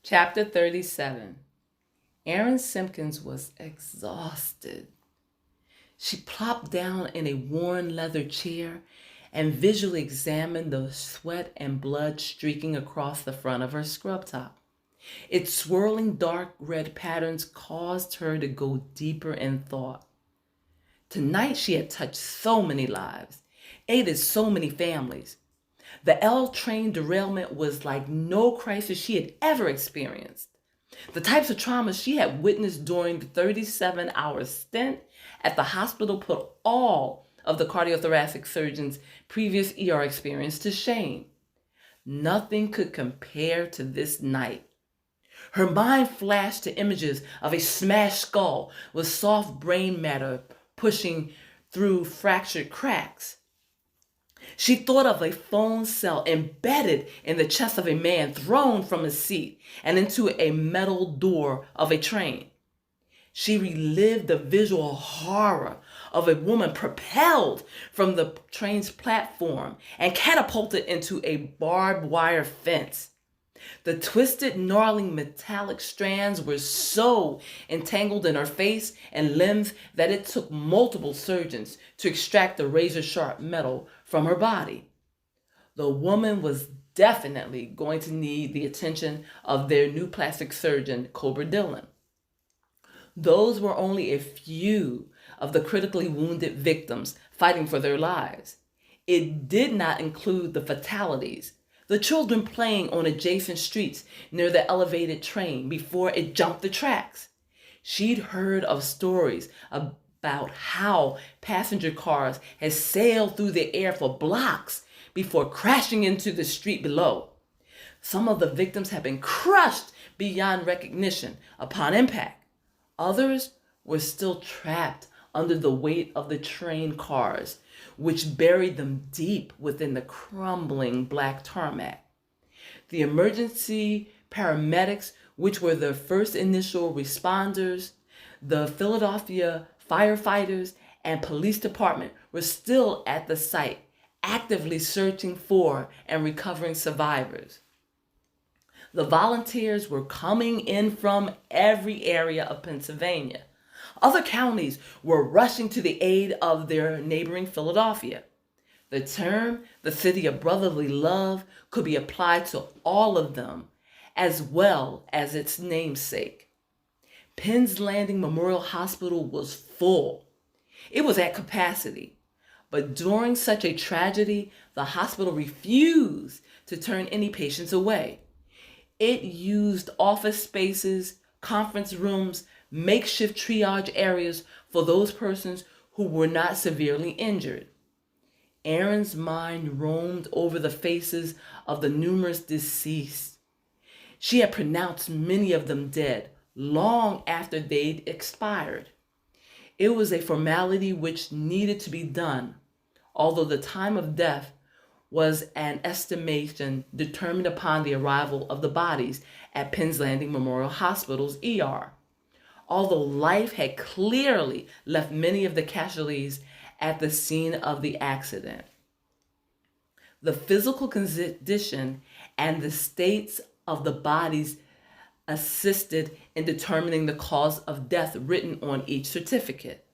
Chapter 37. Erin Simpkins was exhausted. She plopped down in a worn leather chair and visually examined the sweat and blood streaking across the front of her scrub top. Its swirling dark red patterns caused her to go deeper in thought. Tonight she had touched so many lives, aided so many families. The L train derailment was like no crisis she had ever experienced. The types of traumas she had witnessed during the 37-hour stint at the hospital put all of the cardiothoracic surgeon's previous ER experience to shame. Nothing could compare to this night. Her mind flashed to images of a smashed skull with soft brain matter pushing through fractured cracks. She thought of a phone cell embedded in the chest of a man thrown from his seat and into a metal door of a train. She relived the visual horror of a woman propelled from the train's platform and catapulted into a barbed wire fence. The twisted, gnarling metallic strands were so entangled in her face and limbs that it took multiple surgeons to extract the razor-sharp metal from her body. The woman was definitely going to need the attention of their new plastic surgeon, Cobra Dillon. Those were only a few of the critically wounded victims fighting for their lives. It did not include the fatalities, the children playing on adjacent streets near the elevated train before it jumped the tracks. She'd heard of stories about how passenger cars had sailed through the air for blocks before crashing into the street below. Some of the victims had been crushed beyond recognition upon impact. Others were still trapped under the weight of the train cars, which buried them deep within the crumbling black tarmac. The emergency paramedics, which were the first initial responders, the Philadelphia firefighters, and police department were still at the site, actively searching for and recovering survivors. The volunteers were coming in from every area of Pennsylvania. Other counties were rushing to the aid of their neighboring Philadelphia. The term, the city of brotherly love, could be applied to all of them, as well as its namesake. Penn's Landing Memorial Hospital was full. It was at capacity. But during such a tragedy, the hospital refused to turn any patients away. It used office spaces, conference rooms, makeshift triage areas for those persons who were not severely injured. Erin's mind roamed over the faces of the numerous deceased. She had pronounced many of them dead long after they'd expired. It was a formality which needed to be done, although the time of death was an estimation determined upon the arrival of the bodies at Penn's Landing Memorial Hospital's ER. Although life had clearly left many of the casualties at the scene of the accident. The physical condition and the states of the bodies assisted in determining the cause of death written on each certificate.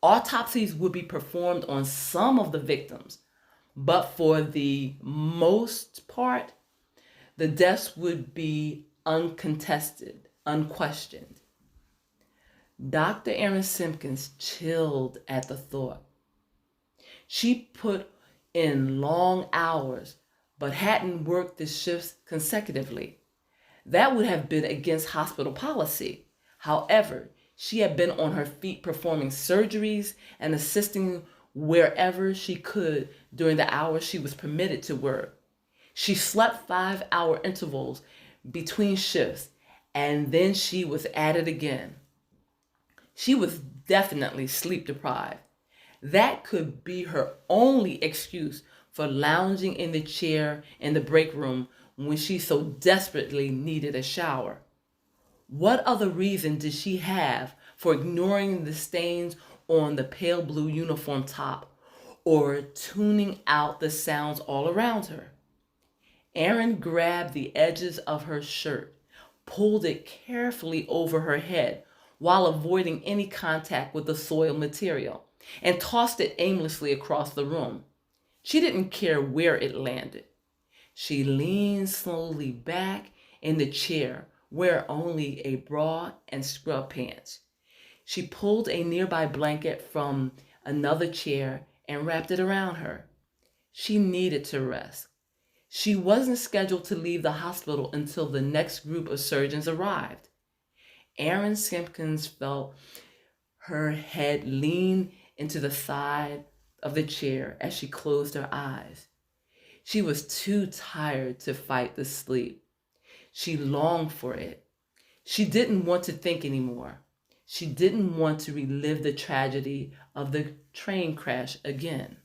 Autopsies would be performed on some of the victims, but for the most part, the deaths would be uncontested, unquestioned. Dr. Erin Simpkins chilled at the thought. She put in long hours, but hadn't worked the shifts consecutively. That would have been against hospital policy. However, she had been on her feet performing surgeries and assisting wherever she could during the hours she was permitted to work. She slept 5-hour intervals between shifts, and then she was at it again. She was definitely sleep deprived. That could be her only excuse for lounging in the chair in the break room when she so desperately needed a shower. What other reason did she have for ignoring the stains on the pale blue uniform top or tuning out the sounds all around her? Erin grabbed the edges of her shirt, pulled it carefully over her head while avoiding any contact with the soiled material, and tossed it aimlessly across the room. She didn't care where it landed. She leaned slowly back in the chair, wearing only a bra and scrub pants. She pulled a nearby blanket from another chair and wrapped it around her. She needed to rest. She wasn't scheduled to leave the hospital until the next group of surgeons arrived. Erin Simpkins felt her head lean into the side of the chair as she closed her eyes. She was too tired to fight the sleep. She longed for it. She didn't want to think anymore. She didn't want to relive the tragedy of the train crash again.